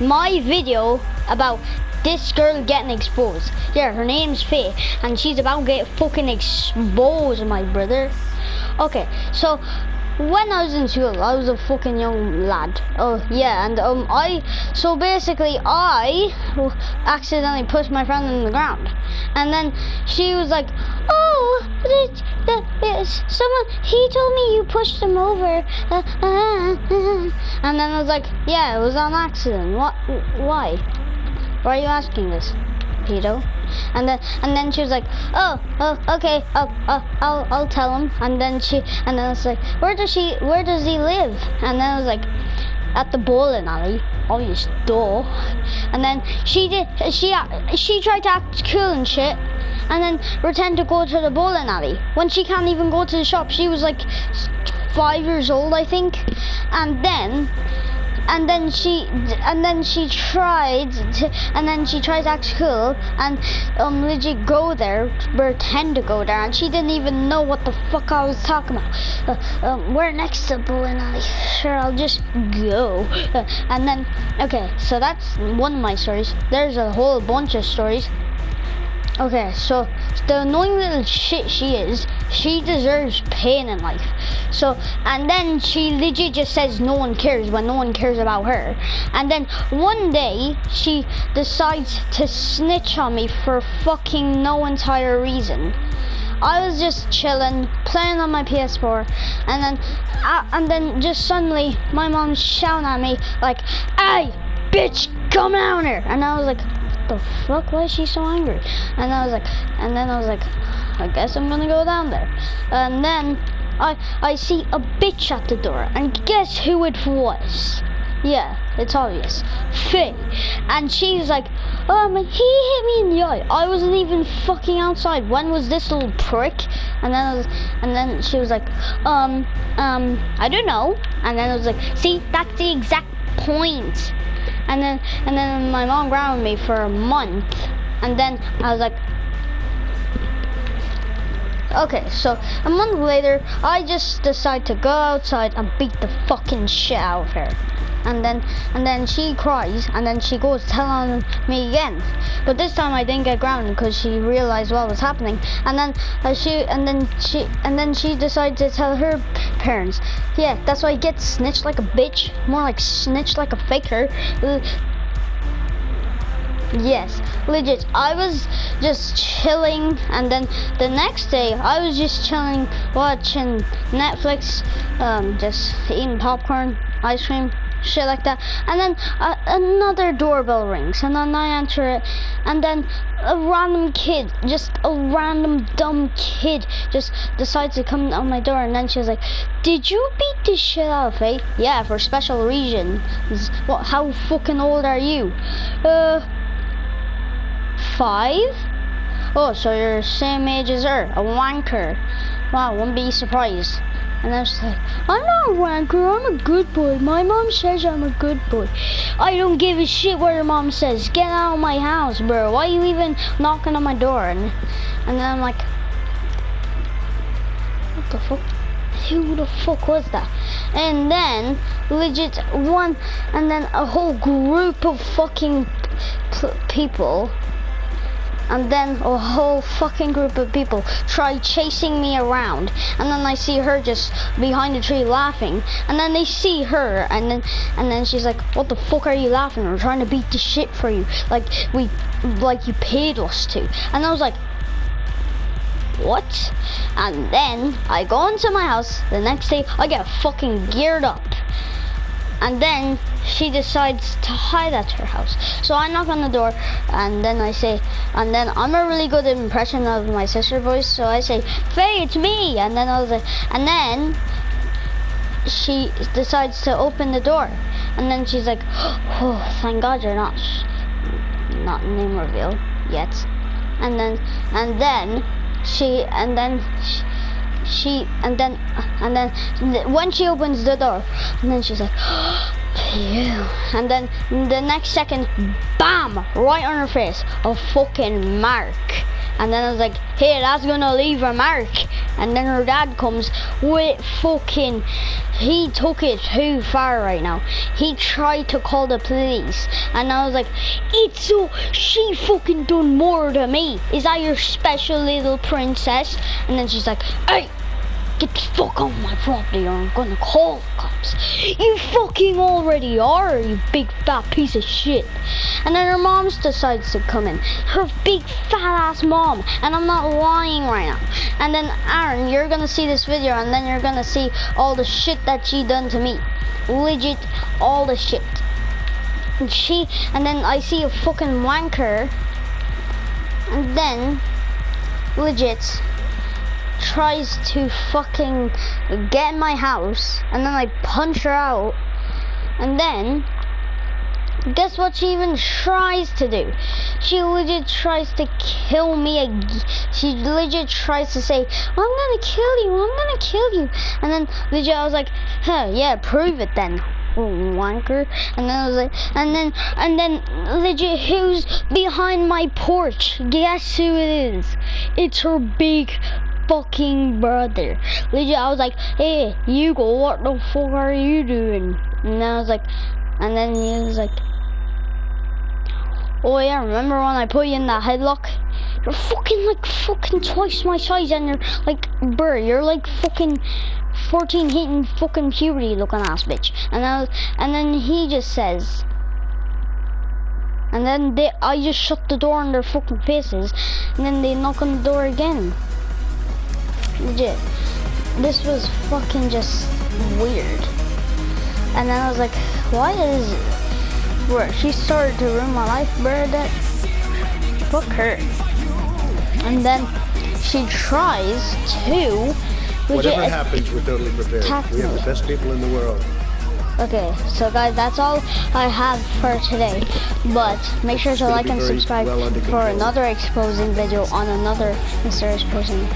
my video about this girl getting exposed. Yeah, her name's Faye, and she's about to get fucking exposed, my brother. Okay, so when I was in school, I was a fucking young lad. Oh yeah, and so basically I accidentally pushed my friend in the ground, and then she was like, "Oh, someone, he told me you pushed him over." And then I was like, "Yeah, it was on accident. What? Why? Why are you asking this, pedo?" And then she was like, "Oh, okay, I'll tell him." And then I was like, where does he live?" And then I was like, "At the bowling alley." Oh, you duh. And then she tried to act cool and shit, and then pretend to go to the bowling alley when she can't even go to the shop. She was like 5 years old, I think. And then she tried to act cool and legit go there, pretend to go there, and she didn't even know what the fuck I was talking about. We're next to the bowling alley. Sure, I'll just go. And then, okay, so that's one of my stories. There's a whole bunch of stories. Okay, so the annoying little shit she is, she deserves pain in life. So, and then she legit just says no one cares when no one cares about her. And then one day, she decides to snitch on me for fucking no entire reason. I was just chilling, playing on my PS4, and then just suddenly, my mom shouting at me like, "Hey, bitch, come down here!" And I was like, the fuck, why is she so angry? And I was like, I guess I'm gonna go down there. And then I see a bitch at the door, and guess who it was? Yeah, it's obvious, Faye. And she's like, he hit me in the eye. I wasn't even fucking outside. When was this little prick? And then she was like, I don't know. And then I was like, see, that's the exact point. And then my mom grounded me for a month, and then I was like, okay, so a month later, I just decide to go outside and beat the fucking shit out of her. And then she cries, and then she goes telling me again. But this time I didn't get grounded because she realized what was happening. And then she decided to tell her parents. Yeah, that's why I get snitched like a bitch. More like snitched like a faker. Yes, legit. I was just chilling, and then the next day I was just chilling, watching Netflix, just eating popcorn, ice cream, shit like that. And then another doorbell rings, and then I answer it, and then a random kid, just a random dumb kid, just decides to come on my door. And then she was like, "Did you beat the shit out of Faye?" "Yeah, for special reasons." "What? How fucking old are you?" 5? "Oh, so you're the same age as her, a wanker." Wow, wouldn't be surprised. And I was like, "I'm not a wanker, I'm a good boy. My mom says I'm a good boy." "I don't give a shit what your mom says. Get out of my house, bro. Why are you even knocking on my door?" And then I'm like, what the fuck? Who the fuck was that? And then legit and then a whole group of fucking people. And then a whole fucking group of people try chasing me around. And then I see her just behind the tree laughing. And then they see her, and then she's like, "What the fuck are you laughing? We're trying to beat the shit for you. Like you paid us to." And I was like, what? And then I go into my house. The next day I get fucking geared up. And then she decides to hide at her house. So I knock on the door, and then I say, and then I'm a really good impression of my sister's voice, so I say, "Faye, it's me." And then and then she decides to open the door, and then she's like, "Oh, thank God you're not name reveal yet." And then when she opens the door, and then she's like, "Phew." And then the next second, bam, right on her face, a fucking mark. And then I was like, hey, that's gonna leave a mark. And then her dad comes with fucking, he took it too far right now. He tried to call the police. And I was like, it's so, she fucking done more to me. Is that your special little princess? And then she's like, hey, get the fuck off my property or I'm gonna call the cops. You fucking already are, you big fat piece of shit. And then her mom decides to come in. Her big fat ass mom. And I'm not lying right now. And then Aaron, you're gonna see this video and then you're gonna see all the shit that she done to me. Legit, all the shit. And then I see a fucking wanker. And then, legit, tries to fucking get in my house, and then I punch her out, and then guess what she even tries to do? She legit tries to kill me. She legit tries to say, I'm gonna kill you, I'm gonna kill you. And then legit I was like, huh, yeah, prove it then, wanker. And then I was like, and then legit, who's behind my porch? Guess who it is? It's her big fucking brother. Legit, I was like, hey, Hugo, what the fuck are you doing? And I was like, and then he was like, oh yeah, remember when I put you in that headlock? You're fucking twice my size, and you're like, bruh, you're like fucking 14 hitting fucking puberty looking ass bitch. And then he just says, and then I just shut the door on their fucking faces, and then they knock on the door again. Legit, this was fucking just weird. And then I was like, why is where she started to ruin my life, bro? That fuck her. And then she tries to whatever happens, we're totally prepared. We have the best people in the world. Okay, so guys, that's all I have for today. But make sure to like and subscribe for another exposing video on another mysterious person.